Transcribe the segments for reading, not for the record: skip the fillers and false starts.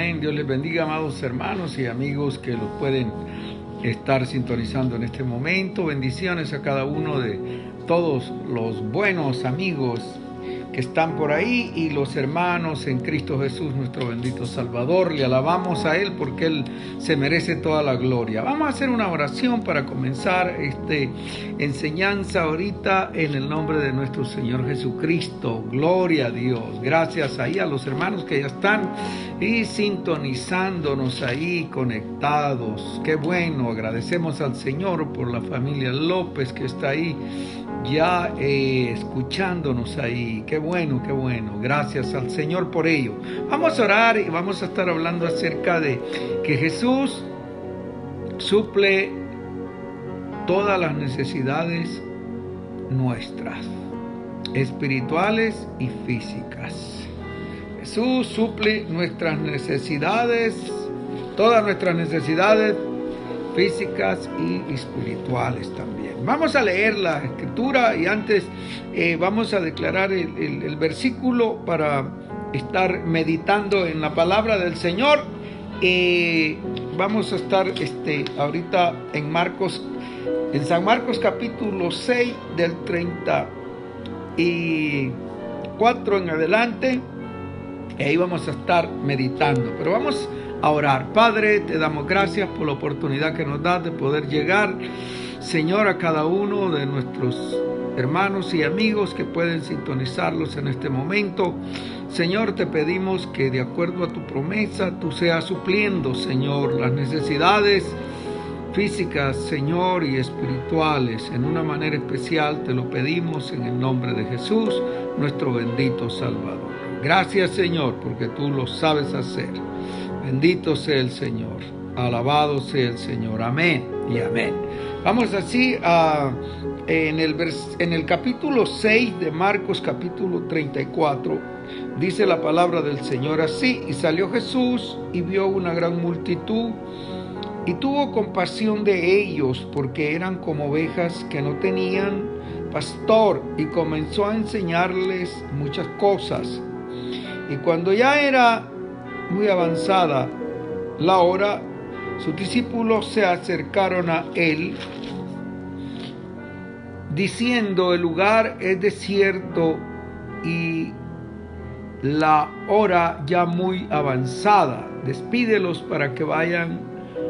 amén. Dios les bendiga, amados hermanos y amigos que los pueden estar sintonizando en este momento. Bendiciones a cada uno de todos los buenos amigos que están por ahí y los hermanos en Cristo Jesús, nuestro bendito Salvador. Le alabamos a Él porque Él se merece toda la gloria. Vamos a hacer una oración para comenzar esta enseñanza ahorita en el nombre de nuestro Señor Jesucristo. Gloria a Dios. Gracias ahí a los hermanos que ya están y sintonizándonos ahí, conectados. Qué bueno, agradecemos al Señor por la familia López que está ahí ya escuchándonos ahí. Qué bueno, qué bueno. Gracias al Señor por ello. Vamos a orar y vamos a estar hablando acerca de que Jesús suple todas las necesidades nuestras, espirituales y físicas. Jesús suple nuestras necesidades, todas nuestras necesidades físicas y espirituales también. Vamos a leer la escritura y antes vamos a declarar el versículo para estar meditando en la palabra del Señor. Vamos a estar ahorita en San Marcos capítulo 6 del 34 en adelante. Y ahí vamos a estar meditando, pero vamos a orar. Padre, te damos gracias por la oportunidad que nos das de poder llegar, Señor, a cada uno de nuestros hermanos y amigos que pueden sintonizarlos en este momento. Señor, te pedimos que de acuerdo a tu promesa, tú seas supliendo, Señor, las necesidades físicas, Señor, y espirituales. En una manera especial te lo pedimos en el nombre de Jesús, nuestro bendito Salvador. Gracias, Señor, porque tú lo sabes hacer. Bendito sea el Señor, alabado sea el Señor, amén y amén. Vamos así en el capítulo 6 de Marcos, capítulo 34, dice la palabra del Señor así: y salió Jesús y vio una gran multitud y tuvo compasión de ellos, porque eran como ovejas que no tenían pastor, y comenzó a enseñarles muchas cosas. Y cuando ya era muy avanzada la hora, sus discípulos se acercaron a él, diciendo: el lugar es desierto y la hora ya muy avanzada. Despídelos para que vayan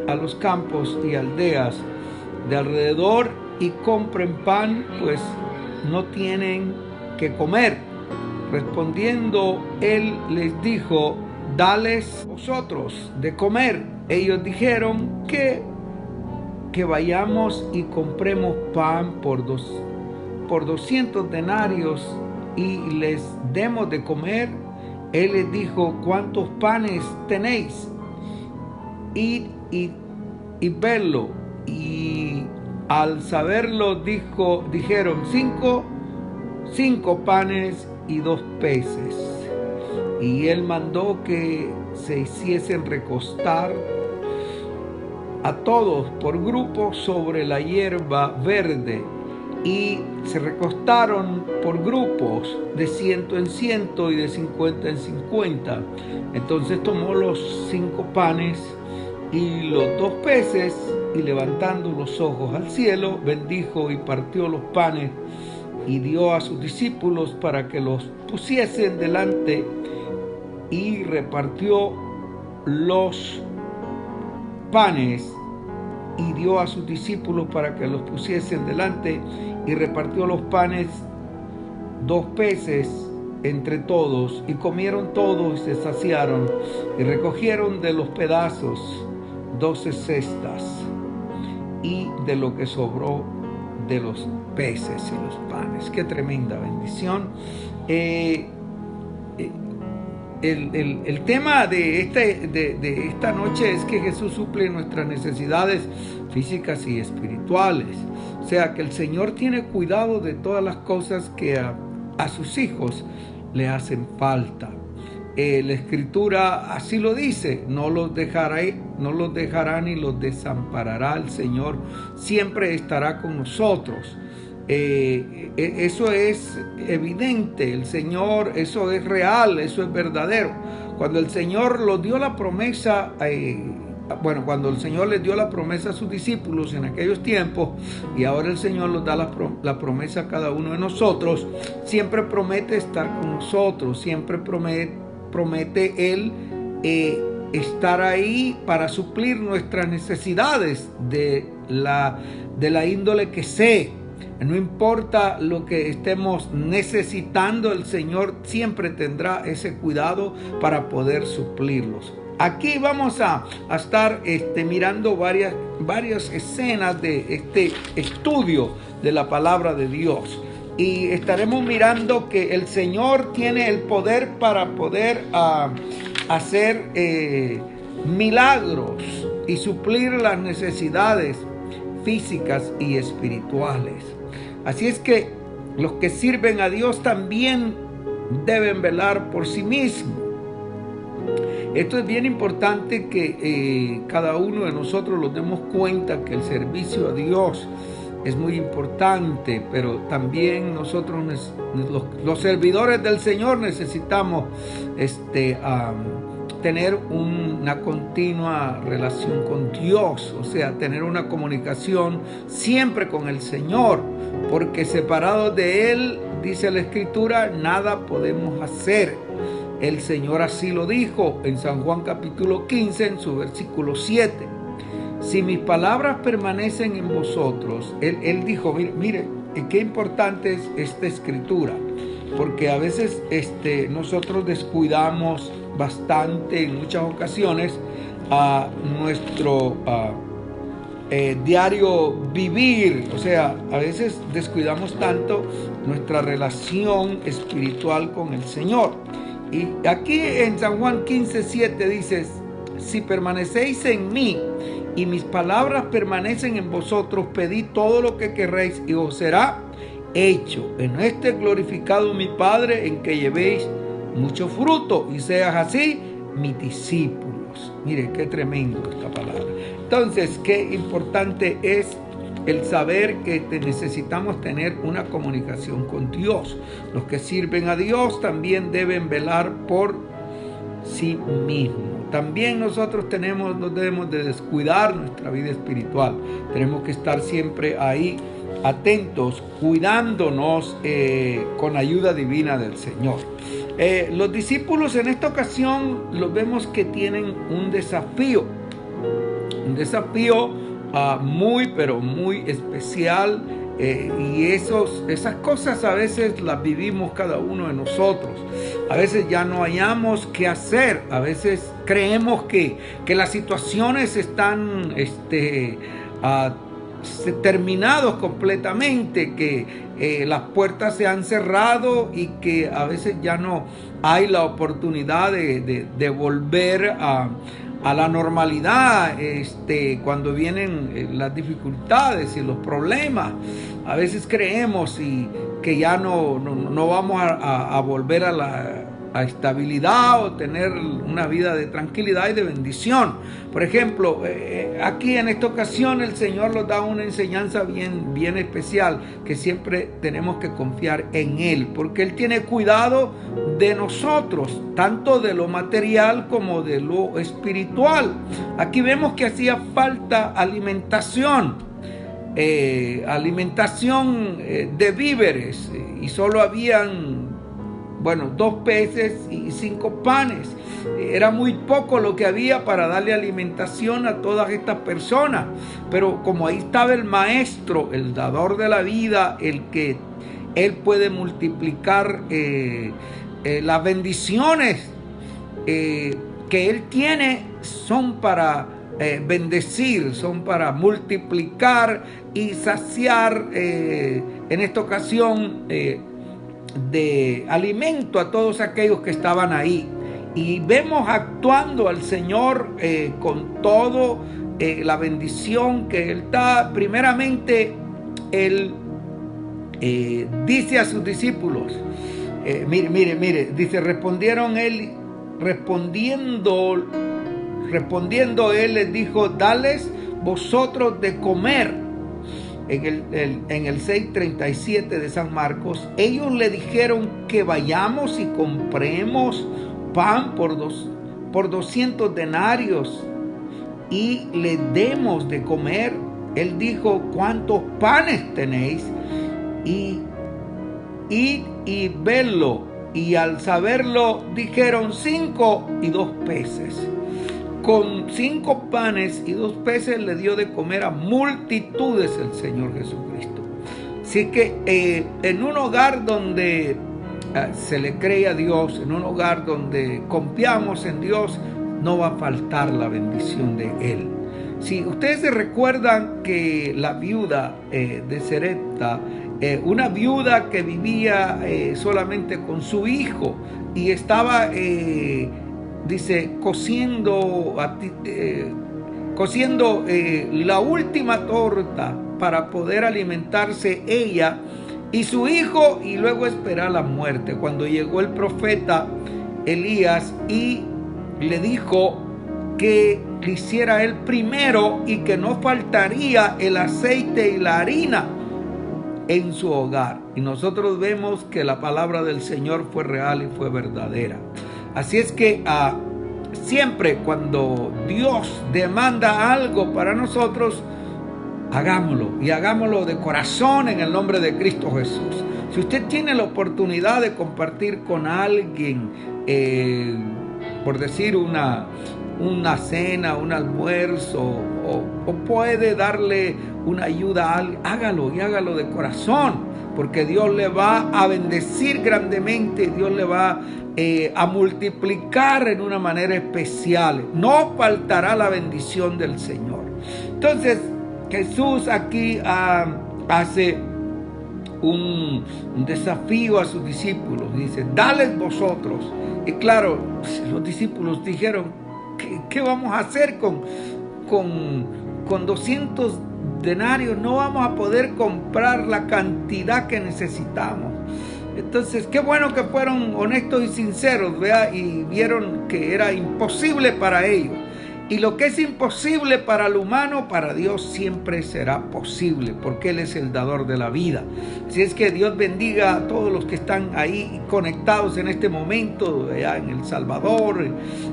a los campos y aldeas de alrededor y compren pan, pues no tienen que comer. Respondiendo él les dijo: dales vosotros de comer. Ellos dijeron que vayamos y compremos pan por 200 denarios y les demos de comer. Él les dijo: ¿cuántos panes tenéis? Id y vedlo. Y al saberlo dijeron: 5 panes y 2 peces. Y él mandó que se hiciesen recostar a todos por grupos sobre la hierba verde, y se recostaron por grupos de 100 en 100 y de 50 en 50. Entonces tomó los 5 panes y los 2 peces, y levantando los ojos al cielo, bendijo y partió los panes y dio a sus discípulos para que los pusiesen delante, y repartió los panes y dio a sus discípulos para que los pusiesen delante, y repartió los panes 2 peces entre todos, y comieron todos y se saciaron, y recogieron de los pedazos 12 cestas, y de lo que sobró de los peces y los panes. Qué tremenda bendición. El tema de esta noche es que Jesús suple nuestras necesidades físicas y espirituales. O sea, que el Señor tiene cuidado de todas las cosas que a sus hijos le hacen falta. La Escritura así lo dice: no los dejará ni los desamparará. El Señor siempre estará con nosotros. Eso es evidente, el Señor, eso es real, eso es verdadero. Cuando el Señor los dio la promesa, cuando el Señor les dio la promesa a sus discípulos en aquellos tiempos, y ahora el Señor nos da la promesa a cada uno de nosotros, siempre promete estar con nosotros, siempre promete Él estar ahí para suplir nuestras necesidades de la índole que sea. No importa lo que estemos necesitando, el Señor siempre tendrá ese cuidado para poder suplirlos. Aquí vamos a estar mirando varias escenas de este estudio de la palabra de Dios. Y estaremos mirando que el Señor tiene el poder para poder hacer milagros y suplir las necesidades físicas y espirituales. Así es que los que sirven a Dios también deben velar por sí mismos. Esto es bien importante que cada uno de nosotros nos demos cuenta que el servicio a Dios es muy importante, pero también nosotros, los servidores del Señor, necesitamos tener una continua relación con Dios, o sea, tener una comunicación siempre con el Señor, porque separados de Él, dice la Escritura, nada podemos hacer. El Señor así lo dijo en San Juan capítulo 15, en su versículo 7. Si mis palabras permanecen en vosotros, Él dijo, mire, qué importante es esta escritura, porque a veces nosotros descuidamos bastante en muchas ocasiones a nuestro diario vivir, o sea, a veces descuidamos tanto nuestra relación espiritual con el Señor. Y aquí en San Juan 15:7 dice, si permanecéis en mí y mis palabras permanecen en vosotros, pedid todo lo que querréis y os será hecho. En este glorificado mi Padre, en que llevéis mucho fruto y seas así mis discípulos. Mire, qué tremendo esta palabra. Entonces, qué importante es el saber que necesitamos tener una comunicación con Dios. Los que sirven a Dios también deben velar por sí mismos. También nosotros no debemos de descuidar nuestra vida espiritual. Tenemos que estar siempre ahí atentos, cuidándonos con ayuda divina del Señor. Los discípulos en esta ocasión los vemos que tienen un desafío muy, pero muy especial, y esas cosas a veces las vivimos cada uno de nosotros. A veces ya no hallamos qué hacer, a veces creemos que las situaciones están terminados completamente, que las puertas se han cerrado y que a veces ya no hay la oportunidad de volver a la normalidad cuando vienen las dificultades y los problemas. A veces creemos que ya no vamos a volver a la estabilidad o tener una vida de tranquilidad y de bendición. Por ejemplo, aquí en esta ocasión el Señor nos da una enseñanza bien especial, que siempre tenemos que confiar en Él, porque Él tiene cuidado de nosotros, tanto de lo material como de lo espiritual. Aquí vemos que hacía falta alimentación de víveres, y solo habían 2 peces y 5 panes. Era muy poco lo que había para darle alimentación a todas estas personas. Pero como ahí estaba el Maestro, el dador de la vida, el que Él puede multiplicar las bendiciones que Él tiene, son para bendecir, son para multiplicar y saciar en esta ocasión de alimento a todos aquellos que estaban ahí. Y vemos actuando al Señor con todo la bendición que Él da. Primeramente, Él dice a sus discípulos, mire, dice, respondiendo Él les dijo, dales vosotros de comer. En el 6:37 de San Marcos, ellos le dijeron que vayamos y compremos pan por 200 denarios y le demos de comer? Él dijo, ¿cuántos panes tenéis? Y verlo. Y al saberlo dijeron 5 y 2 peces. Con 5 panes y 2 peces le dio de comer a multitudes el Señor Jesucristo. Así que en un hogar donde se le cree a Dios, en un hogar donde confiamos en Dios, no va a faltar la bendición de Él. Si ustedes se recuerdan que la viuda de Sarepta, una viuda que vivía solamente con su hijo y estaba, dice, cociendo la última torta para poder alimentarse ella y su hijo y luego esperar la muerte. Cuando llegó el profeta Elías y le dijo que hiciera él primero y que no faltaría el aceite y la harina en su hogar. Y nosotros vemos que la palabra del Señor fue real y fue verdadera. Así es que siempre cuando Dios demanda algo para nosotros, hagámoslo y hagámoslo de corazón en el nombre de Cristo Jesús. Si usted tiene la oportunidad de compartir con alguien, por decir una cena, un almuerzo, o puede darle una ayuda a alguien, hágalo y hágalo de corazón, porque Dios le va a bendecir grandemente, Dios le va a multiplicar en una manera especial. No faltará la bendición del Señor. Entonces Jesús aquí hace un desafío a sus discípulos. Dice, dales vosotros. Y claro, los discípulos dijeron, ¿qué vamos a hacer con 200 denarios? No vamos a poder comprar la cantidad que necesitamos. Entonces, qué bueno que fueron honestos y sinceros, ¿verdad? Y vieron que era imposible para ellos. Y lo que es imposible para el humano, para Dios siempre será posible, porque Él es el dador de la vida. Así es que Dios bendiga a todos los que están ahí conectados en este momento, allá en El Salvador,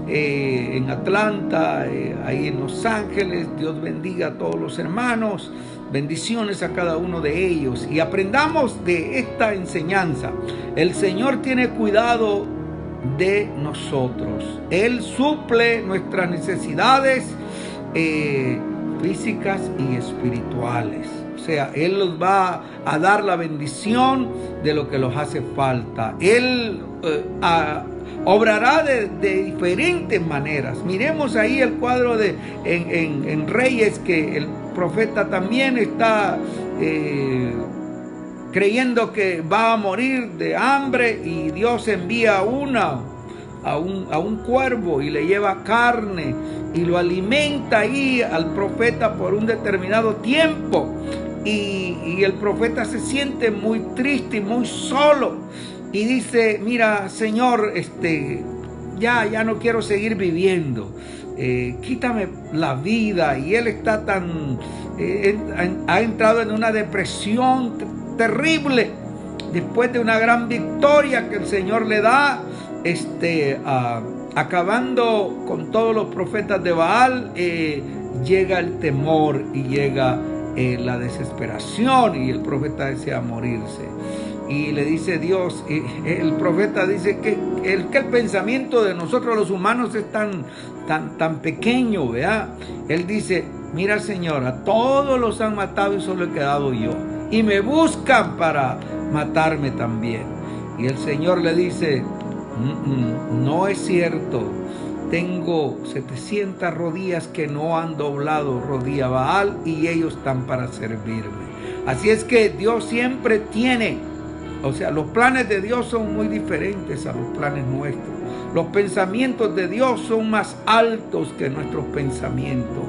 en Atlanta, ahí en Los Ángeles. Dios bendiga a todos los hermanos. Bendiciones a cada uno de ellos. Y aprendamos de esta enseñanza. El Señor tiene cuidado de nosotros. Él suple nuestras necesidades físicas y espirituales. O sea, Él nos va a dar la bendición de lo que nos hace falta. Él obrará de diferentes maneras. Miremos ahí el cuadro en Reyes, que el profeta también está creyendo que va a morir de hambre, y Dios envía a un cuervo y le lleva carne y lo alimenta ahí al profeta por un determinado tiempo, y el profeta se siente muy triste y muy solo y dice, mira, Señor, ya no quiero seguir viviendo, quítame la vida. Y él está ha entrado en una depresión terrible después de una gran victoria que el Señor le da, acabando con todos los profetas de Baal. Llega el temor y llega la desesperación, y el profeta desea morirse. Y le dice Dios, el profeta dice que el pensamiento de nosotros los humanos es tan pequeño, ¿verdad? Él dice, mira, Señor, a todos los han matado y solo he quedado yo, y me buscan para matarme también. Y el Señor le dice, no es cierto, tengo 700 rodillas que no han doblado rodilla a Baal, y ellos están para servirme. Así es que Dios siempre tiene, los planes de Dios son muy diferentes a los planes nuestros. Los pensamientos de Dios son más altos que nuestros pensamientos.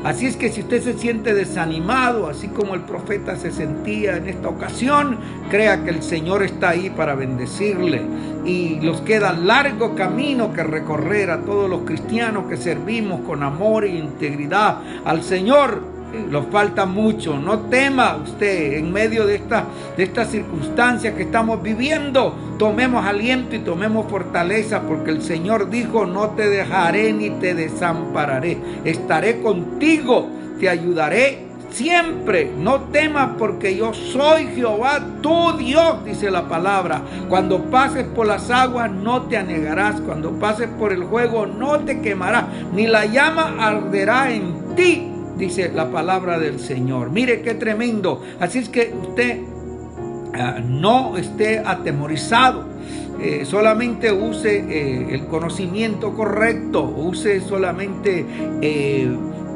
Así es que si usted se siente desanimado, así como el profeta se sentía en esta ocasión, crea que el Señor está ahí para bendecirle. Y nos queda largo camino que recorrer a todos los cristianos que servimos con amor e integridad al Señor. nos falta mucho. No tema usted en medio de estas circunstancias que estamos viviendo. Tomemos aliento y tomemos fortaleza, porque el Señor dijo: no te dejaré ni te desampararé. Estaré contigo, te ayudaré siempre. No temas, porque yo soy Jehová tu Dios, dice la palabra. Cuando pases por las aguas no te anegarás, cuando pases por el fuego no te quemarás, ni la llama arderá en ti, dice la palabra del Señor. Mire qué tremendo. Así es que usted no esté atemorizado. Solamente use el conocimiento correcto, use solamente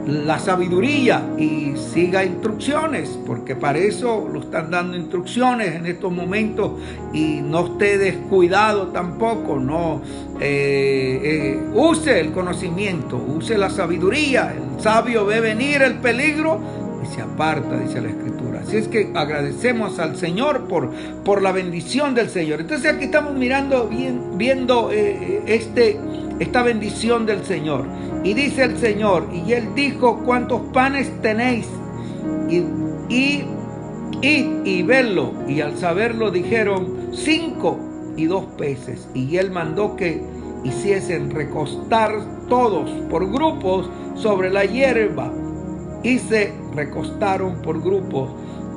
la sabiduría y siga instrucciones, porque para eso lo están dando instrucciones en estos momentos. Y no esté descuidado tampoco. No use el conocimiento, use la sabiduría. El sabio ve venir el peligro y se aparta, dice la Escritura. Así es que agradecemos al Señor por la bendición del Señor. Entonces aquí estamos viendo esta bendición del Señor. Y dice el Señor: y Él dijo: ¿cuántos panes tenéis? Y verlo. Y al saberlo dijeron: 5 y 2 peces. Y Él mandó que hiciesen recostar todos por grupos sobre la hierba. Y se recostaron por grupos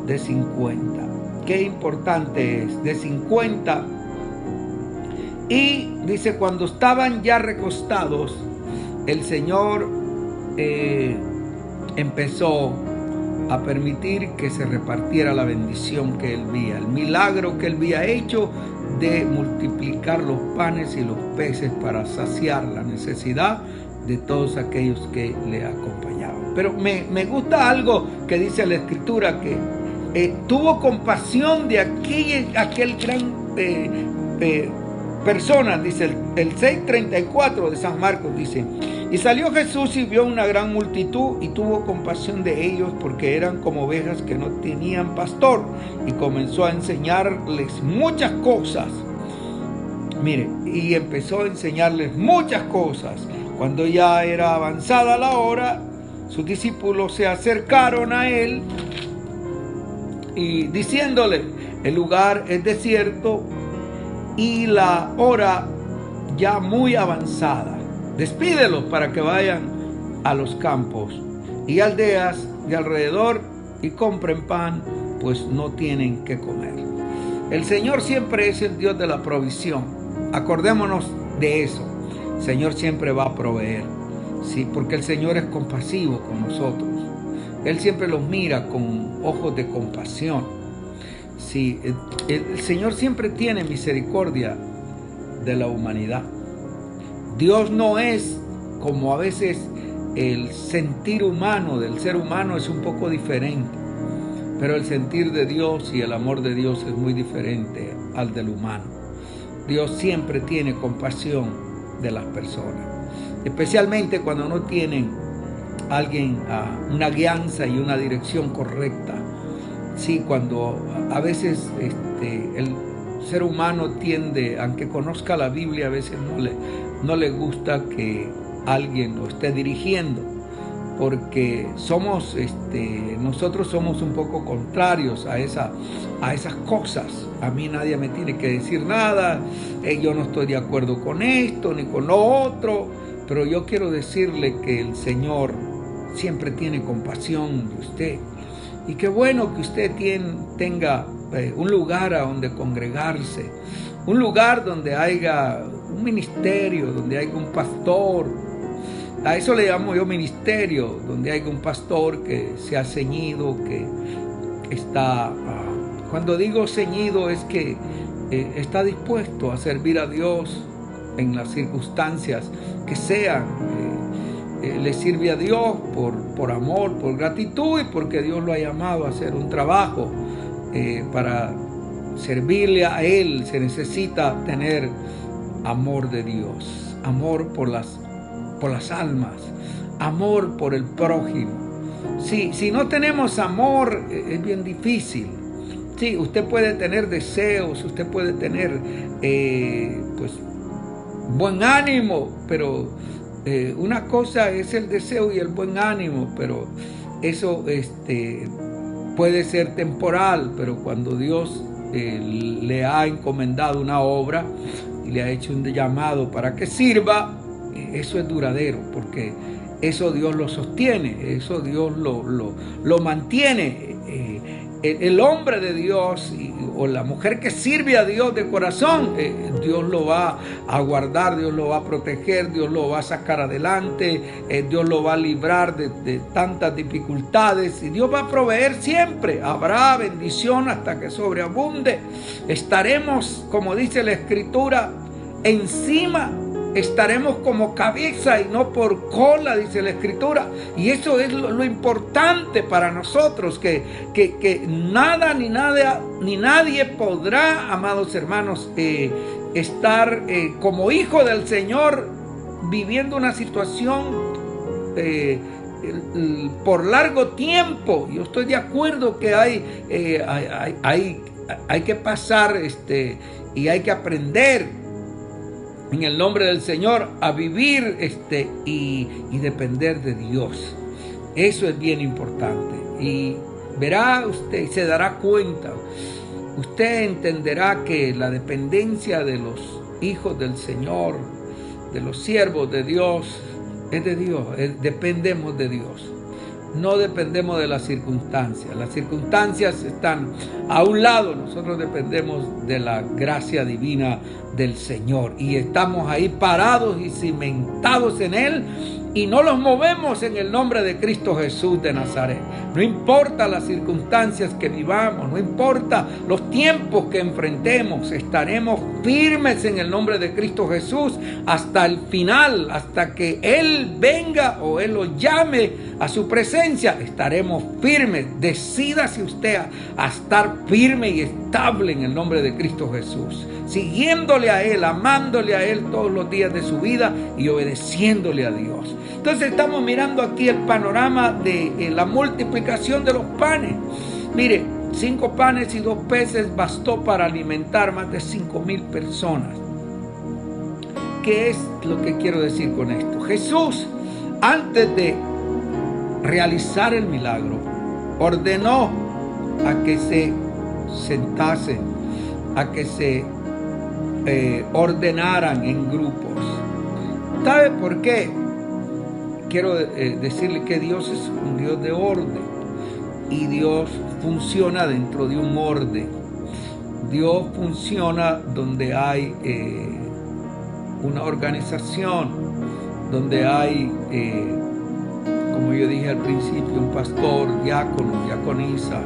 de 50. Qué importante es, de 50. Y dice: cuando estaban ya recostados, el Señor empezó a permitir que se repartiera la bendición que Él veía, el milagro que Él había hecho de multiplicar los panes y los peces para saciar la necesidad de todos aquellos que le acompañaban. Pero me gusta algo que dice la Escritura, que tuvo compasión de aquel gran persona, dice el 6:34 de San Marcos, dice: y salió Jesús y vio una gran multitud y tuvo compasión de ellos, porque eran como ovejas que no tenían pastor, y comenzó a enseñarles muchas cosas. Mire, y empezó a enseñarles muchas cosas. Cuando ya era avanzada la hora, sus discípulos se acercaron a él y diciéndole: el lugar es desierto y la hora ya muy avanzada. Despídelos para que vayan a los campos y aldeas de alrededor y compren pan, pues no tienen que comer. El Señor siempre es el Dios de la provisión. Acordémonos de eso. El Señor siempre va a proveer, sí, porque el Señor es compasivo con nosotros. Él siempre los mira con ojos de compasión. Sí, el Señor siempre tiene misericordia de la humanidad. Dios no es como a veces el sentir humano del ser humano, es un poco diferente, pero el sentir de Dios y el amor de Dios es muy diferente al del humano. Dios siempre tiene compasión de las personas, especialmente cuando no tienen alguien, una guianza y una dirección correcta. Sí, cuando a veces el ser humano tiende, aunque conozca la Biblia, a veces no le gusta que alguien lo esté dirigiendo, porque nosotros somos un poco contrarios a esas cosas. A mí nadie me tiene que decir nada, yo no estoy de acuerdo con esto ni con lo otro, pero yo quiero decirle que el Señor siempre tiene compasión de usted. Y qué bueno que usted tenga un lugar a donde congregarse, un lugar donde haya un ministerio, donde haya un pastor. A eso le llamo yo ministerio, donde haya un pastor que se ha ceñido, que está, cuando digo ceñido es que está dispuesto a servir a Dios en las circunstancias que sean. Le sirve a Dios por amor, por gratitud y porque Dios lo ha llamado a hacer un trabajo. Para servirle a Él se necesita tener amor de Dios, amor por las almas, amor por el prójimo. Si no tenemos amor, es bien difícil. Sí, usted puede tener deseos, usted puede tener buen ánimo, pero una cosa es el deseo y el buen ánimo, pero eso puede ser temporal, pero cuando Dios le ha encomendado una obra y le ha hecho un llamado para que sirva, eso es duradero, porque eso Dios lo sostiene, eso Dios lo mantiene. El hombre de Dios o la mujer que sirve a Dios de corazón, Dios lo va a guardar, Dios lo va a proteger, Dios lo va a sacar adelante, Dios lo va a librar de tantas dificultades y Dios va a proveer siempre. Habrá bendición hasta que sobreabunde. Estaremos, como dice la Escritura, encima. Estaremos como cabeza y no por cola, dice la Escritura. Y eso es lo importante para nosotros, que nada ni nadie podrá, amados hermanos, estar como hijo del Señor viviendo una situación por largo tiempo. Yo estoy de acuerdo que hay que pasar y hay que aprender en el nombre del Señor a vivir y depender de Dios. Eso es bien importante. Y verá usted y se dará cuenta. Usted entenderá que la dependencia de los hijos del Señor, de los siervos de Dios, es de Dios. Dependemos de Dios. No dependemos de las circunstancias. Las circunstancias están a un lado. Nosotros dependemos de la gracia divina del Señor. Y estamos ahí parados y cimentados en Él. Y no los movemos en el nombre de Cristo Jesús de Nazaret. No importa las circunstancias que vivamos, no importa los tiempos que enfrentemos, estaremos firmes en el nombre de Cristo Jesús hasta el final, hasta que Él venga o Él lo llame a su presencia. Estaremos firmes. Decídase usted a estar firme y estable en el nombre de Cristo Jesús, siguiéndole a Él, amándole a Él todos los días de su vida y obedeciéndole a Dios. Entonces estamos mirando aquí el panorama de la multiplicación de los panes. Mire, 5 panes y 2 peces bastó para alimentar más de 5,000 personas. ¿Qué es lo que quiero decir con esto? Jesús, antes de realizar el milagro, ordenó a que se sentasen, a que se ordenaran en grupos. ¿Sabe por qué? Quiero decirle que Dios es un Dios de orden y Dios funciona dentro de un orden. Dios funciona donde hay una organización, donde hay, como yo dije al principio, un pastor, diácono, diaconisa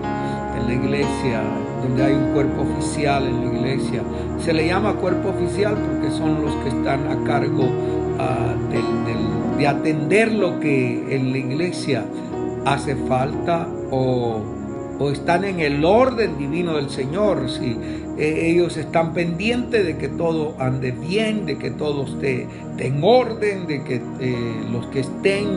en la iglesia, donde hay un cuerpo oficial en la iglesia. Se le llama cuerpo oficial porque son los que están a cargo de atender lo que en la iglesia hace falta o están en el orden divino del Señor. Si ellos están pendientes de que todo ande bien, de que todo esté en orden, de que los que estén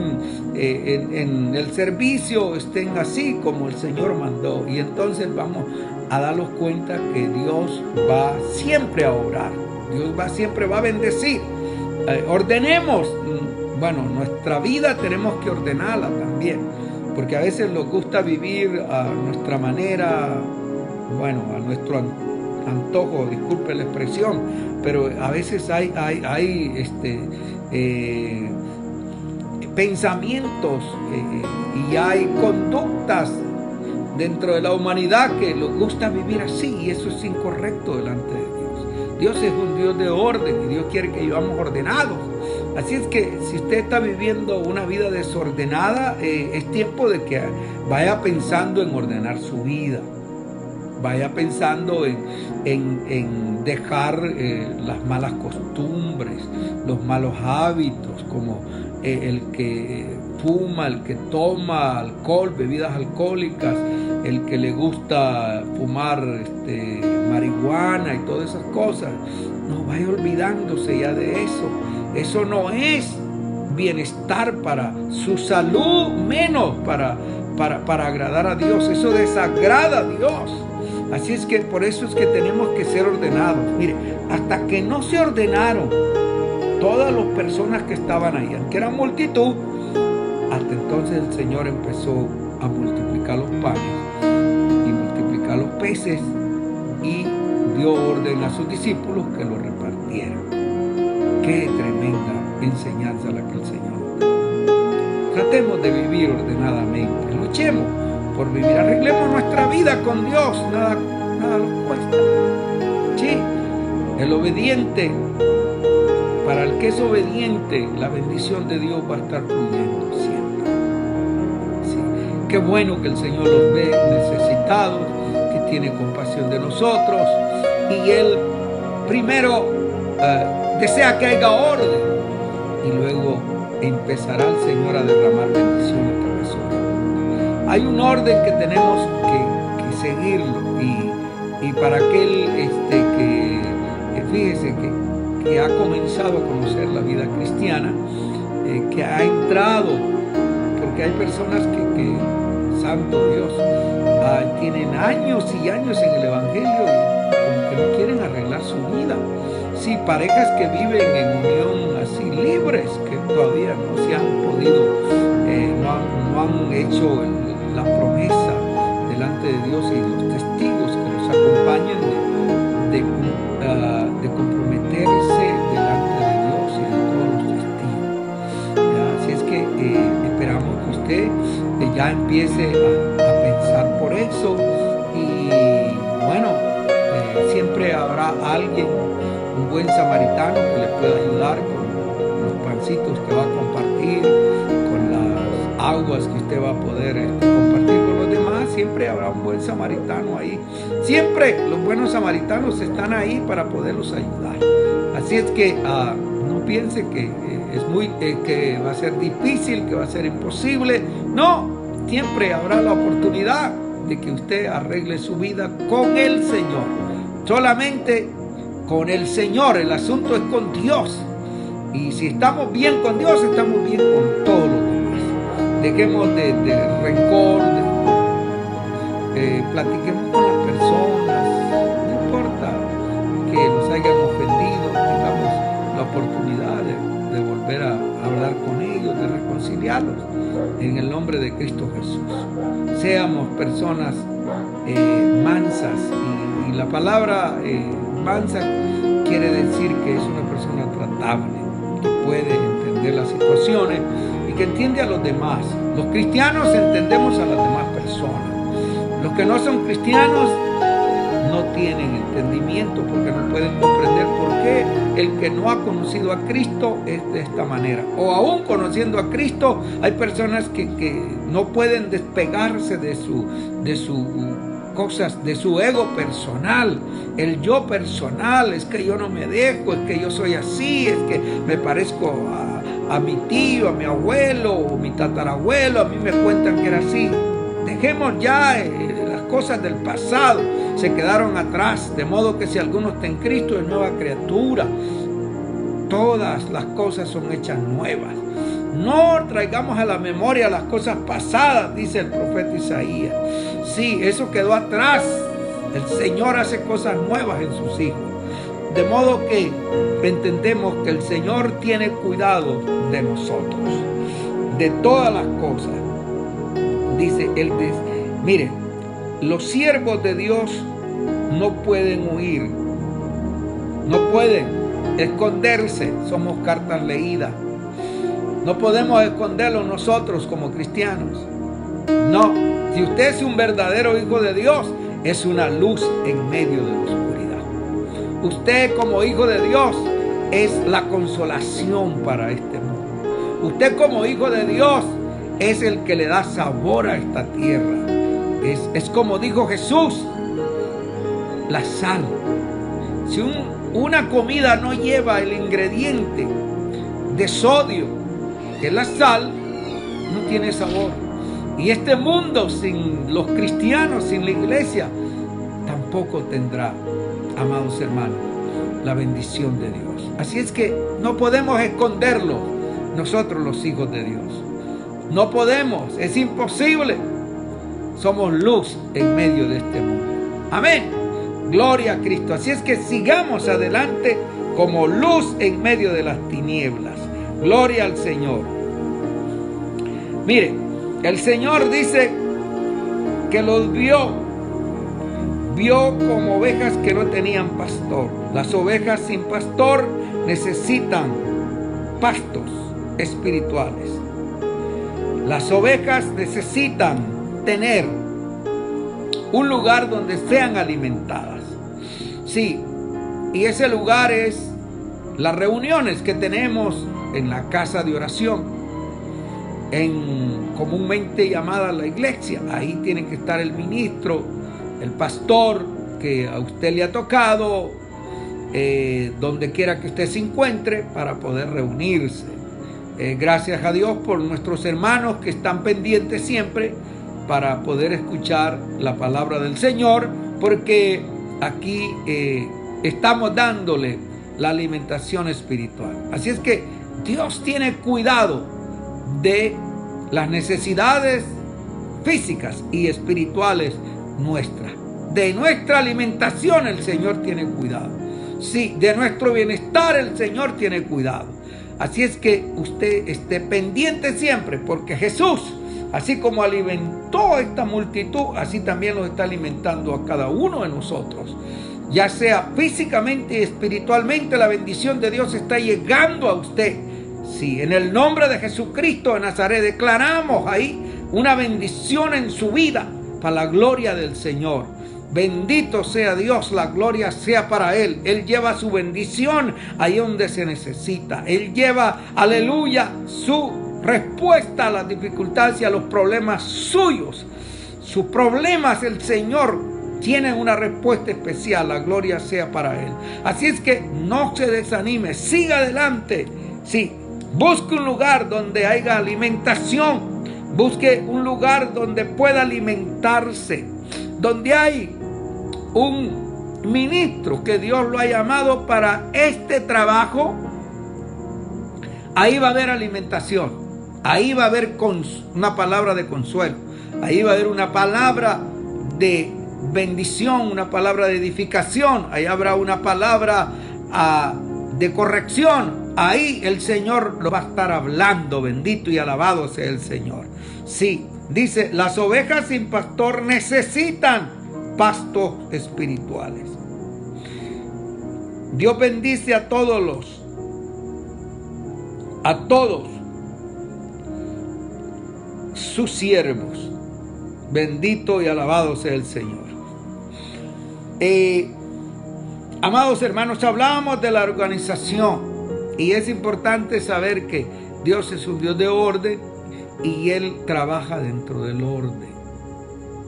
en el servicio estén así como el Señor mandó. Y entonces vamos a darnos cuenta que Dios va siempre a orar, Dios siempre va a bendecir. Ordenemos. Bueno, nuestra vida tenemos que ordenarla también, porque a veces nos gusta vivir a nuestra manera, bueno, a nuestro antojo, disculpe la expresión, pero a veces hay pensamientos y hay conductas dentro de la humanidad que nos gusta vivir así, y eso es incorrecto delante de Dios. Dios es un Dios de orden y Dios quiere que vivamos ordenados. Así es que si usted está viviendo una vida desordenada, es tiempo de que vaya pensando en ordenar su vida. Vaya pensando en dejar las malas costumbres, los malos hábitos, como el que fuma, el que toma alcohol, bebidas alcohólicas, el que le gusta fumar marihuana y todas esas cosas. No vaya olvidándose ya de eso. Eso no es bienestar para su salud, menos para agradar a Dios. Eso desagrada a Dios. Así es que por eso es que tenemos que ser ordenados. Mire, hasta que no se ordenaron todas las personas que estaban ahí, aunque eran multitud, hasta Entonces el Señor empezó a multiplicar los panes y multiplicar los peces y dio orden a sus discípulos que lo repartieran. Qué tremenda enseñanza la que el Señor nos da. Tratemos de vivir ordenadamente, luchemos por vivir, arreglemos nuestra vida con Dios, nada nos cuesta. Sí, el obediente, para el que es obediente, la bendición de Dios va a estar fluyendo siempre. Sí. Qué bueno que el Señor los ve necesitados, que tiene compasión de nosotros, y Él primero desea que haya orden y luego empezará el Señor a derramar bendiciones a través de. Hay un orden que tenemos que seguirlo, y para aquel que fíjese que ha comenzado a conocer la vida cristiana, que ha entrado, porque hay personas que santo Dios, tienen años y años en el Evangelio y como que no quieren arreglar su vida. Sí, parejas que viven en unión así libres, que todavía no se han podido, no han hecho la promesa delante de Dios y los testigos que los acompañen de comprometerse delante de Dios y de todos los testigos. Así es que esperamos que usted ya empiece a pensar por eso, y bueno, siempre habrá alguien, un buen samaritano, que le pueda ayudar con los pancitos que va a compartir, con las aguas que usted va a poder compartir con los demás. Siempre habrá un buen samaritano ahí. Siempre los buenos samaritanos están ahí para poderlos ayudar. Así es que no piense que que va a ser difícil, que va a ser imposible. No, siempre habrá la oportunidad de que usted arregle su vida con el Señor. Solamente con el Señor. El asunto es con Dios. Y si estamos bien con Dios, estamos bien con todos los demás. Dejemos de rencor, platiquemos con las personas. No importa que nos hayan ofendido, tengamos la oportunidad de volver a hablar con ellos, de reconciliarlos en el nombre de Cristo Jesús. Seamos personas mansas, y la palabra mansa quiere decir que es una persona tratable, que puede entender las situaciones y que entiende a los demás. Los cristianos entendemos a las demás personas. Los que no son cristianos no tienen entendimiento, porque no pueden comprender por qué el que no ha conocido a Cristo es de esta manera. O aún conociendo a Cristo, hay personas que no pueden despegarse de su ego personal, el yo personal. Es que yo no me dejo, es que yo soy así, es que me parezco a mi tío, a mi abuelo o mi tatarabuelo, a mí me cuentan que era así. Dejemos ya las cosas del pasado, se quedaron atrás, de modo que si alguno está en Cristo es nueva criatura. Todas las cosas son hechas nuevas. No traigamos a la memoria las cosas pasadas, dice el profeta Isaías. Sí, eso quedó atrás. El Señor hace cosas nuevas en sus hijos. De modo que entendemos que el Señor tiene cuidado de nosotros, de todas las cosas. Dice él, mire, los siervos de Dios no pueden huir, no pueden esconderse. Somos cartas leídas. No podemos esconderlo nosotros como cristianos. No, si usted es un verdadero hijo de Dios, es una luz en medio de la oscuridad. Usted como hijo de Dios es la consolación para este mundo. Usted como hijo de Dios es el que le da sabor a esta tierra. Es como dijo Jesús, la sal. Si una comida no lleva el ingrediente de sodio, que es la sal, no tiene sabor. Y este mundo sin los cristianos, sin la iglesia, tampoco tendrá, amados hermanos, la bendición de Dios. Así es que no podemos esconderlo nosotros los hijos de Dios. No podemos, es imposible. Somos luz en medio de este mundo. Amén. Gloria a Cristo. Así es que sigamos adelante como luz en medio de las tinieblas. Gloria al Señor. Mire, el Señor dice que los vio como ovejas que no tenían pastor. Las ovejas sin pastor necesitan pastos espirituales. Las ovejas necesitan tener un lugar donde sean alimentadas. Sí, y ese lugar es las reuniones que tenemos en la casa de oración, comúnmente llamada la iglesia. Ahí tiene que estar el ministro, el pastor que a usted le ha tocado, donde quiera que usted se encuentre, para poder reunirse. Gracias a Dios por nuestros hermanos que están pendientes siempre para poder escuchar la palabra del Señor, porque aquí estamos dándole la alimentación espiritual. Así es que Dios tiene cuidado de las necesidades físicas y espirituales nuestras. De nuestra alimentación el Señor tiene cuidado. Sí, de nuestro bienestar el Señor tiene cuidado. Así es que usted esté pendiente siempre, porque Jesús, así como alimentó a esta multitud, así también los está alimentando a cada uno de nosotros. Ya sea físicamente y espiritualmente, la bendición de Dios está llegando a usted. Sí, en el nombre de Jesucristo de Nazaret declaramos ahí una bendición en su vida para la gloria del Señor. Bendito sea Dios, la gloria sea para Él. Él lleva su bendición ahí donde se necesita. Él lleva, aleluya, su respuesta a las dificultades y a los problemas suyos. Sus problemas el Señor tiene una respuesta especial. La gloria sea para Él. Así es que no se desanime, siga adelante. Sí, busque un lugar donde haya alimentación. Busque un lugar donde pueda alimentarse. Donde hay un ministro que Dios lo ha llamado para este trabajo, ahí va a haber alimentación, ahí va a haber una palabra de consuelo, ahí va a haber una palabra de bendición, una palabra de edificación, ahí habrá una palabra de corrección. Ahí el Señor lo va a estar hablando. Bendito y alabado sea el Señor. Sí, dice, las ovejas sin pastor necesitan pastos espirituales. Dios bendice a todos sus siervos. Bendito y alabado sea el Señor. Amados hermanos, hablábamos de la organización y es importante saber que Dios es un Dios de orden y Él trabaja dentro del orden.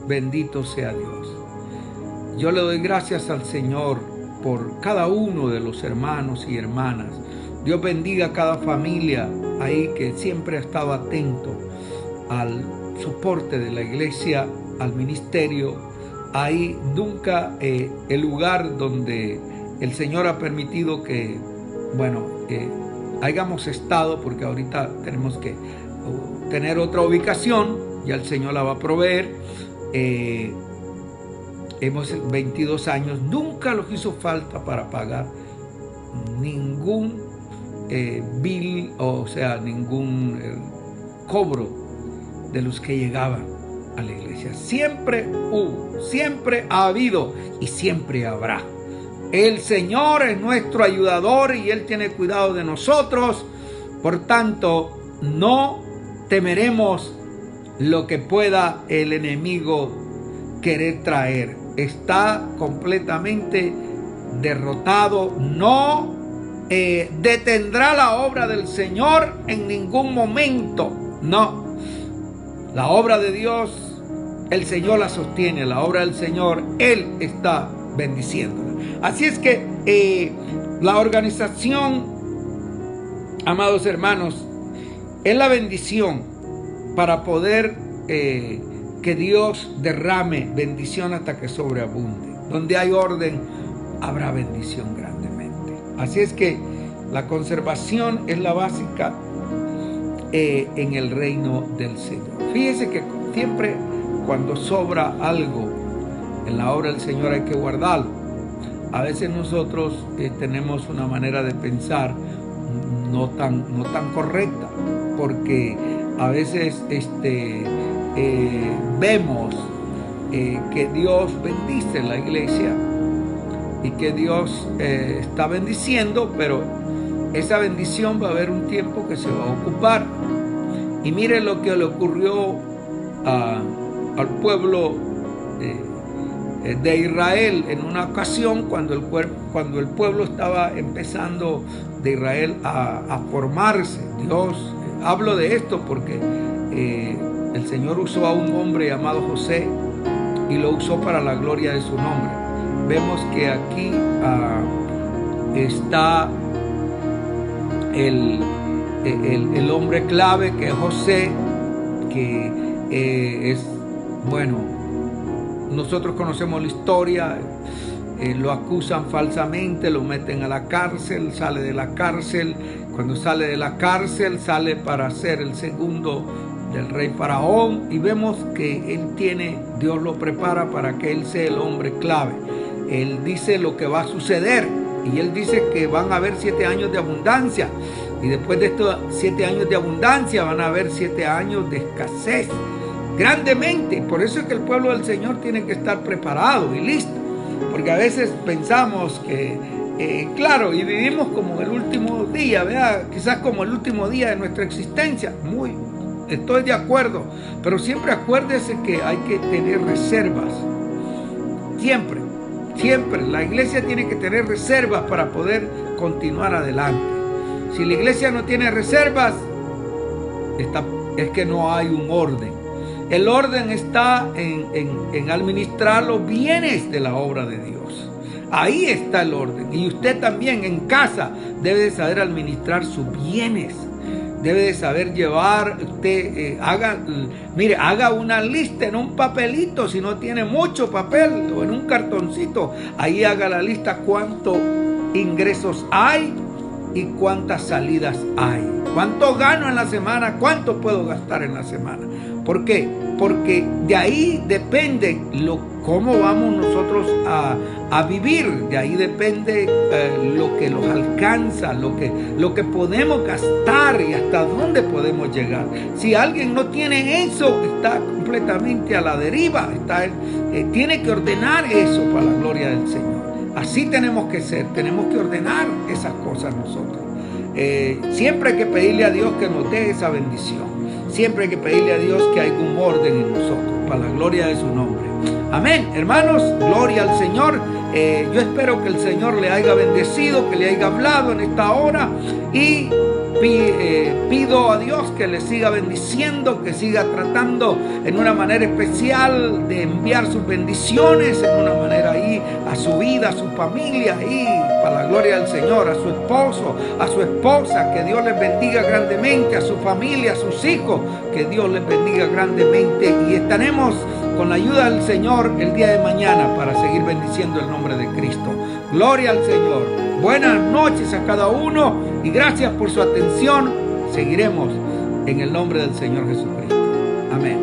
Bendito sea Dios. Yo le doy gracias al Señor por cada uno de los hermanos y hermanas. Dios bendiga a cada familia ahí que siempre ha estado atento al soporte de la iglesia, al ministerio. Ahí nunca el lugar donde el Señor ha permitido que, hayamos estado, porque ahorita tenemos que tener otra ubicación, ya el Señor la va a proveer. Hemos 22 años, nunca nos hizo falta para pagar ningún bill, o sea, ningún cobro de los que llegaban a la iglesia. Siempre hubo, siempre ha habido y siempre habrá. El Señor es nuestro ayudador y Él tiene cuidado de nosotros. Por tanto, no temeremos lo que pueda el enemigo querer traer. Está completamente derrotado. No detendrá la obra del Señor en ningún momento. No. La obra de Dios, el Señor la sostiene. La obra del Señor, Él está bendiciéndola. Así es que la organización, amados hermanos, es la bendición para poder que Dios derrame bendición hasta que sobreabunde. Donde hay orden, habrá bendición grandemente. Así es que la conservación es la básica en el reino del Señor. Fíjese que siempre cuando sobra algo en la obra del Señor hay que guardarlo. A veces nosotros tenemos una manera de pensar no tan correcta, porque a veces vemos que Dios bendice la iglesia y que Dios está bendiciendo, pero esa bendición va a haber un tiempo que se va a ocupar. Y mire lo que le ocurrió al pueblo de Israel en una ocasión cuando el pueblo estaba empezando de Israel a formarse. Dios, hablo de esto porque el Señor usó a un hombre llamado José y lo usó para la gloria de su nombre. Vemos que aquí está el hombre clave, que es José, que es, bueno, nosotros conocemos la historia. Lo acusan falsamente, lo meten a la cárcel, sale de la cárcel. Cuando sale de la cárcel, sale para ser el segundo del rey Faraón, y vemos que Dios lo prepara para que él sea el hombre clave. Él dice lo que va a suceder, y él dice que van a haber 7 años de abundancia, y después de estos 7 años de abundancia van a haber 7 años de escasez, grandemente. Por eso es que el pueblo del Señor tiene que estar preparado y listo, porque a veces pensamos que claro, y vivimos como el último día, ¿verdad? Quizás como el último día de nuestra existencia. Estoy de acuerdo, pero siempre acuérdese que hay que tener reservas. Siempre la iglesia tiene que tener reservas para poder continuar adelante. Si la iglesia no tiene reservas, es que no hay un orden. El orden está en administrar los bienes de la obra de Dios. Ahí está el orden. Y usted también en casa debe de saber administrar sus bienes. Debe de saber llevar, haga una lista en un papelito, si no tiene mucho papel, o en un cartoncito. Ahí haga la lista cuántos ingresos hay y cuántas salidas hay. ¿Cuánto gano en la semana? ¿Cuánto puedo gastar en la semana? ¿Por qué? Porque de ahí depende cómo vamos nosotros a vivir. De ahí depende lo que nos alcanza, lo que podemos gastar y hasta dónde podemos llegar. Si alguien no tiene eso, está completamente a la deriva. Tiene que ordenar eso para la gloria del Señor. Así tenemos que ser, tenemos que ordenar esas cosas nosotros. Siempre hay que pedirle a Dios que nos dé esa bendición. Siempre hay que pedirle a Dios que haya un orden en nosotros, para la gloria de su nombre. Amén, hermanos, gloria al Señor. Yo espero que el Señor le haya bendecido, que le haya hablado en esta hora, y pido a Dios que le siga bendiciendo, que siga tratando en una manera especial de enviar sus bendiciones en una manera ahí a su vida, a su familia, y para la gloria del Señor, a su esposo, a su esposa, que Dios les bendiga grandemente, a su familia, a sus hijos, que Dios les bendiga grandemente, y estaremos con la ayuda del Señor el día de mañana para seguir bendiciendo el nombre de Cristo. Gloria al Señor. Buenas noches a cada uno y gracias por su atención. Seguiremos en el nombre del Señor Jesucristo. Amén.